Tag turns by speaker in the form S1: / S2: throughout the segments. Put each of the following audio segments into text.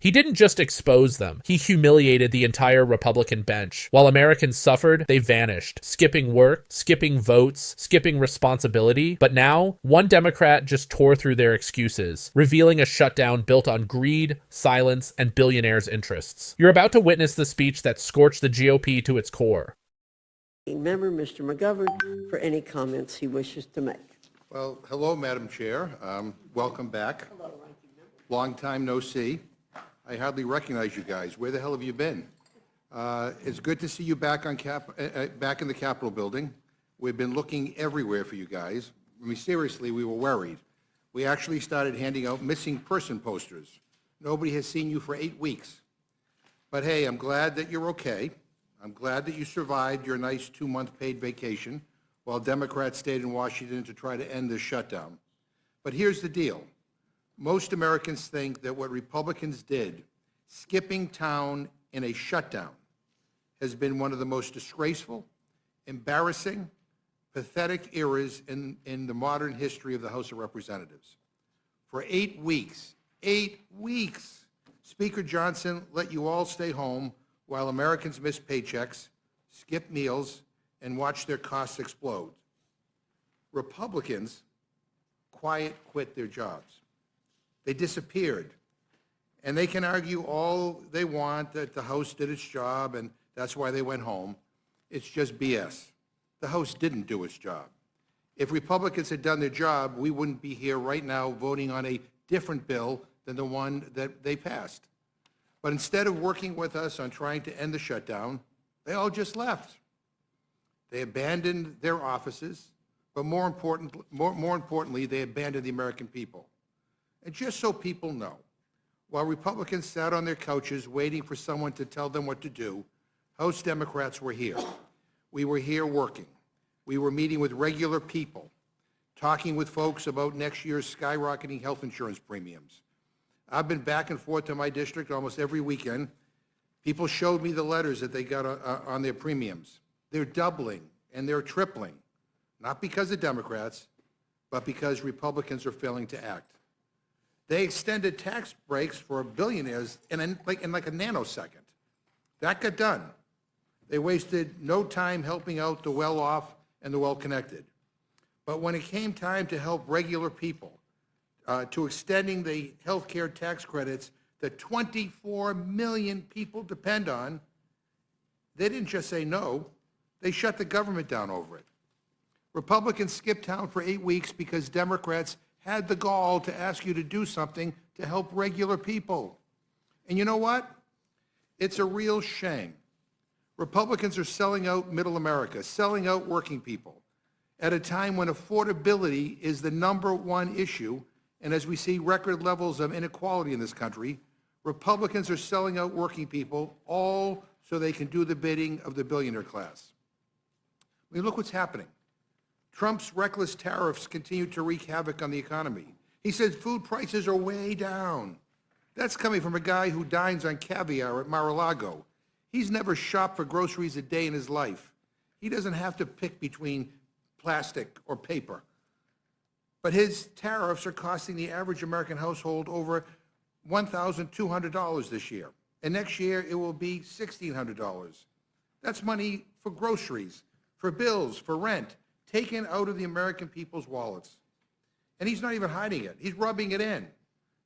S1: He didn't just expose them, he humiliated the entire Republican bench. While Americans suffered, they vanished, skipping work, skipping votes, skipping responsibility. But now, one Democrat just tore through their excuses, revealing a shutdown built on greed, silence, and billionaires' interests. You're about to witness the speech that scorched the GOP to its core.
S2: Member, Mr. McGovern, for any comments he wishes to make.
S3: Well, hello, Madam Chair. Welcome back.
S2: Hello, Ranking Member.
S3: Long time no see. I hardly recognize you guys. Where the hell have you been? It's good to see you back on back in the Capitol building. We've been looking everywhere for you guys. I mean, seriously, we were worried. We actually started handing out missing person posters. Nobody has seen you for 8 weeks. But hey, I'm glad that you're okay. I'm glad that you survived your nice 2-month paid vacation while Democrats stayed in Washington to try to end this shutdown. But here's the deal. Most Americans think that what Republicans did, skipping town in a shutdown, has been one of the most disgraceful, embarrassing, pathetic eras in the modern history of the House of Representatives. For 8 weeks, Speaker Johnson let you all stay home while Americans missed paychecks, skipped meals, and watched their costs explode. Republicans quit their jobs. They disappeared. And they can argue all they want that the House did its job and that's why they went home. It's just BS. The House didn't do its job. If Republicans had done their job, we wouldn't be here right now voting on a different bill than the one that they passed. But instead of working with us on trying to end the shutdown, they all just left. They abandoned their offices, but more importantly, they abandoned the American people. And just so people know, while Republicans sat on their couches waiting for someone to tell them what to do, House Democrats were here. We were here working. We were meeting with regular people, talking with folks about next year's skyrocketing health insurance premiums. I've been back and forth to my district almost every weekend. People showed me the letters that they got on their premiums. They're doubling and they're tripling, not because of Democrats, but because Republicans are failing to act. They extended tax breaks for billionaires in like a nanosecond. That got done. They wasted no time helping out the well-off and the well-connected. But when it came time to help regular people, to extending the health care tax credits that 24 million people depend on, they didn't just say no, they shut the government down over it. Republicans skipped town for 8 weeks because Democrats had the gall to ask you to do something to help regular people. And you know what? It's a real shame. Republicans are selling out middle America, selling out working people at a time when affordability is the #1 issue. And as we see record levels of inequality in this country, Republicans are selling out working people all so they can do the bidding of the billionaire class. I mean, look what's happening. Trump's reckless tariffs continue to wreak havoc on the economy. He says food prices are way down. That's coming from a guy who dines on caviar at Mar-a-Lago. He's never shopped for groceries a day in his life. He doesn't have to pick between plastic or paper. But his tariffs are costing the average American household over $1,200 this year. And next year, it will be $1,600. That's money for groceries, for bills, for rent, taken out of the American people's wallets. And he's not even hiding it. He's rubbing it in.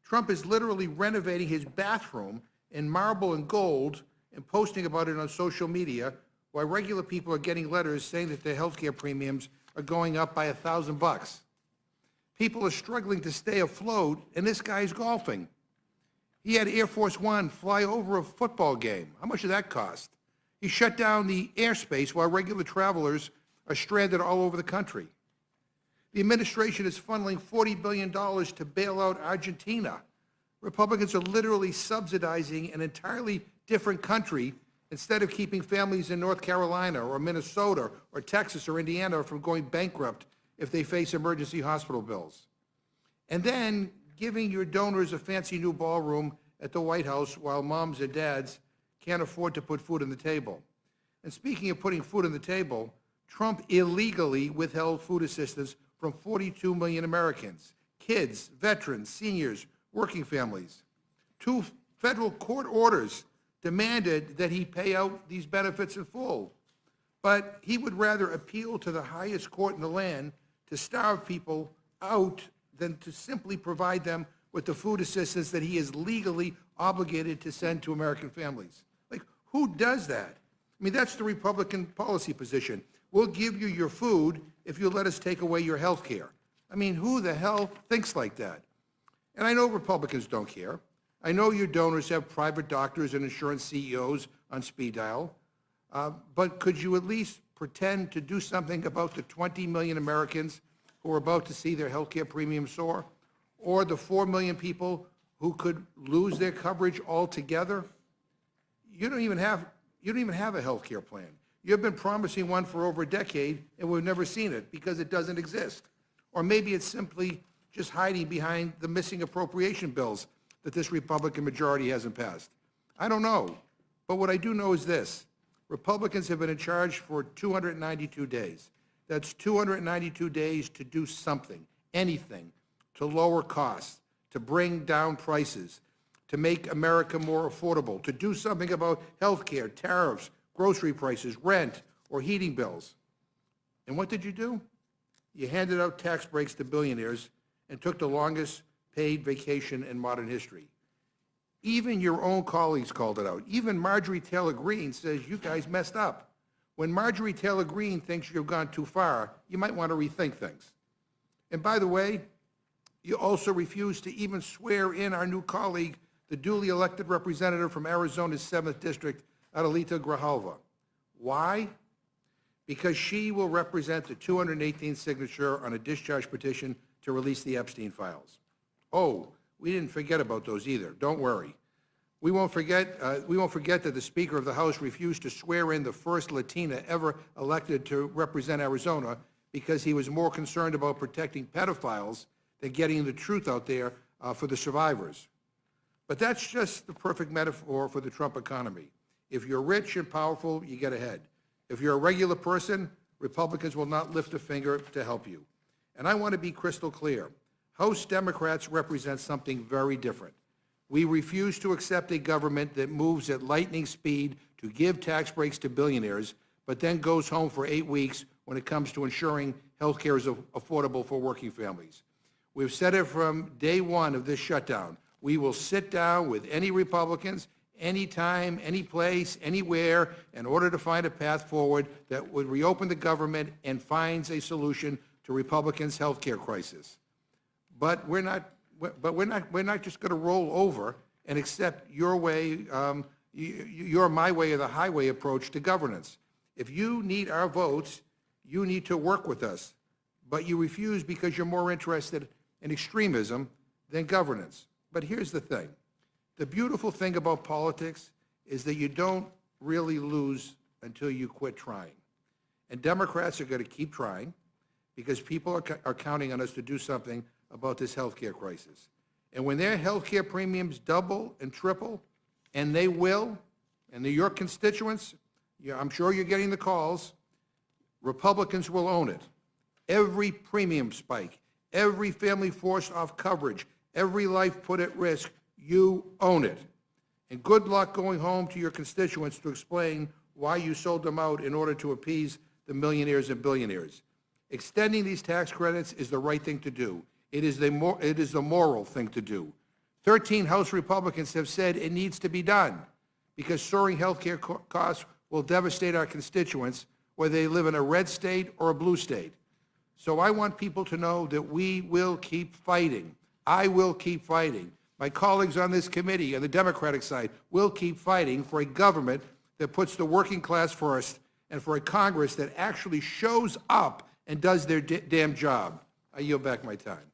S3: Trump is literally renovating his bathroom in marble and gold and posting about it on social media while regular people are getting letters saying that their health care premiums are going up by $1,000. People are struggling to stay afloat, and this guy's golfing. He had Air Force One fly over a football game. How much did that cost? He shut down the airspace while regular travelers are stranded all over the country. The administration is funneling $40 billion to bail out Argentina. Republicans are literally subsidizing an entirely different country instead of keeping families in North Carolina or Minnesota or Texas or Indiana from going bankrupt if they face emergency hospital bills. And then giving your donors a fancy new ballroom at the White House while moms and dads can't afford to put food on the table. And speaking of putting food on the table, Trump illegally withheld food assistance from 42 million Americans, kids, veterans, seniors, working families. Federal court orders demanded that he pay out these benefits in full. But he would rather appeal to the highest court in the land to starve people out than to simply provide them with the food assistance that he is legally obligated to send to American families. Like, who does that? I mean, that's the Republican policy position. We'll give you your food if you let us take away your health care. I mean, who the hell thinks like that? And I know Republicans don't care. I know your donors have private doctors and insurance CEOs on speed dial. But could you at least pretend to do something about the 20 million Americans who are about to see their health care premiums soar? Or the 4 million people who could lose their coverage altogether? You don't even have a health care plan. You've been promising one for over a decade, and we've never seen it because it doesn't exist. Or maybe it's simply just hiding behind the missing appropriation bills that this Republican majority hasn't passed. I don't know. But what I do know is this. Republicans have been in charge for 292 days. That's 292 days to do something, anything, to lower costs, to bring down prices, to make America more affordable, to do something about health care, tariffs, grocery prices, rent, or heating bills. And what did you do? You handed out tax breaks to billionaires and took the longest paid vacation in modern history. Even your own colleagues called it out. Even Marjorie Taylor Greene says you guys messed up. When Marjorie Taylor Greene thinks you've gone too far, you might want to rethink things. And by the way, you also refused to even swear in our new colleague, the duly elected representative from Arizona's 7th District, Adelita Grijalva. Why? Because she will represent the 218th signature on a discharge petition to release the Epstein files. Oh, we didn't forget about those either. Don't worry. We won't forget that the Speaker of the House refused to swear in the first Latina ever elected to represent Arizona because he was more concerned about protecting pedophiles than getting the truth out there for the survivors. But that's just the perfect metaphor for the Trump economy. If you're rich and powerful, you get ahead. If you're a regular person, Republicans will not lift a finger to help you. And I want to be crystal clear. House Democrats represent something very different. We refuse to accept a government that moves at lightning speed to give tax breaks to billionaires, but then goes home for 8 weeks when it comes to ensuring health care is affordable for working families. We've said it from day one of this shutdown. We will sit down with any Republicans, anytime, any place, anywhere, in order to find a path forward that would reopen the government and finds a solution to Republicans' health care crisis. But we're not just going to roll over and accept your way, your my way or the highway approach to governance. If you need our votes, you need to work with us. But you refuse because you're more interested in extremism than governance. But here's the thing. The beautiful thing about politics is that you don't really lose until you quit trying. And Democrats are going to keep trying because people are counting on us to do something about this health care crisis. And when their health care premiums double and triple, and they will, and your constituents, I'm sure you're getting the calls, Republicans will own it. Every premium spike, every family forced off coverage, every life put at risk, you own it. And good luck going home to your constituents to explain why you sold them out in order to appease the millionaires and billionaires. Extending these tax credits is the right thing to do. It is the moral thing to do. 13 House Republicans have said it needs to be done because soaring health care costs will devastate our constituents, whether they live in a red state or a blue state. So I want people to know that we will keep fighting. I will keep fighting. My colleagues on this committee on the Democratic side will keep fighting for a government that puts the working class first and for a Congress that actually shows up and does their damn job. I yield back my time.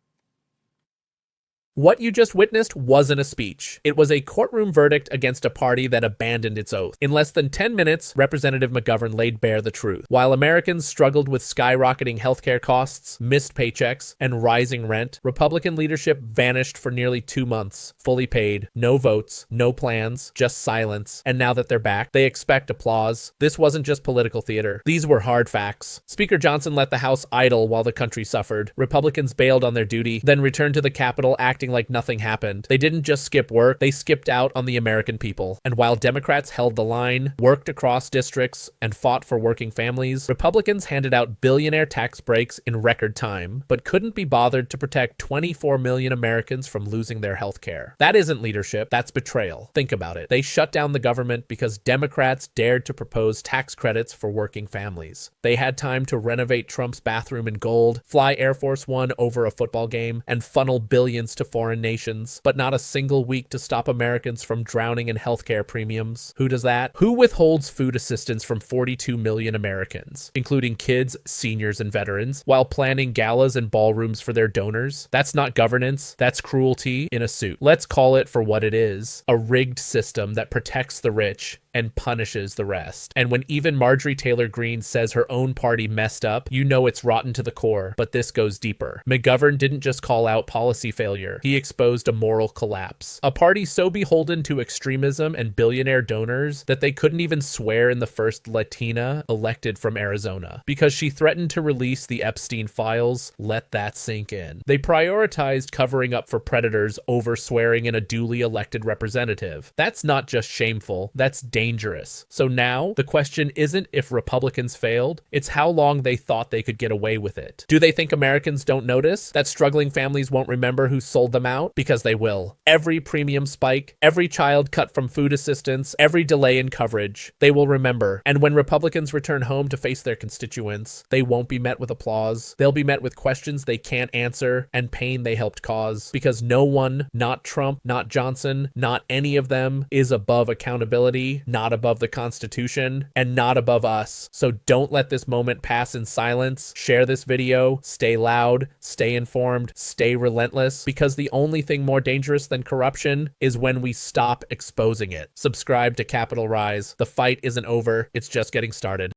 S1: What you just witnessed wasn't a speech. It was a courtroom verdict against a party that abandoned its oath. In less than 10 minutes, Representative McGovern laid bare the truth. While Americans struggled with skyrocketing healthcare costs, missed paychecks, and rising rent, Republican leadership vanished for nearly 2 months, fully paid, no votes, no plans, just silence. And now that they're back, they expect applause. This wasn't just political theater. These were hard facts. Speaker Johnson let the House idle while the country suffered. Republicans bailed on their duty, then returned to the Capitol acting acting like nothing happened. They didn't just skip work, they skipped out on the American people. And while Democrats held the line, worked across districts, and fought for working families, Republicans handed out billionaire tax breaks in record time, but couldn't be bothered to protect 24 million Americans from losing their health care. That isn't leadership, that's betrayal. Think about it. They shut down the government because Democrats dared to propose tax credits for working families. They had time to renovate Trump's bathroom in gold, fly Air Force One over a football game, and funnel billions to foreign nations, but not a single week to stop Americans from drowning in healthcare premiums. Who does that? Who withholds food assistance from 42 million Americans, including kids, seniors, and veterans, while planning galas and ballrooms for their donors? That's not governance, that's cruelty in a suit. Let's call it for what it is: a rigged system that protects the rich and punishes the rest. And when even Marjorie Taylor Greene says her own party messed up, you know it's rotten to the core. But this goes deeper. McGovern didn't just call out policy failure, he exposed a moral collapse. A party so beholden to extremism and billionaire donors that they couldn't even swear in the first Latina elected from Arizona because she threatened to release the Epstein files. Let that sink in. They prioritized covering up for predators over swearing in a duly elected representative. That's not just shameful, that's dangerous. So now, the question isn't if Republicans failed, it's how long they thought they could get away with it. Do they think Americans don't notice that struggling families won't remember who sold them out? Because they will. Every premium spike, every child cut from food assistance, every delay in coverage, they will remember. And when Republicans return home to face their constituents, they won't be met with applause. They'll be met with questions they can't answer and pain they helped cause. Because no one, not Trump, not Johnson, not any of them, is above accountability, not above the Constitution, and not above us. So don't let this moment pass in silence. Share this video, stay loud, stay informed, stay relentless, because the only thing more dangerous than corruption is when we stop exposing it. Subscribe to Capital Rise. The fight isn't over, it's just getting started.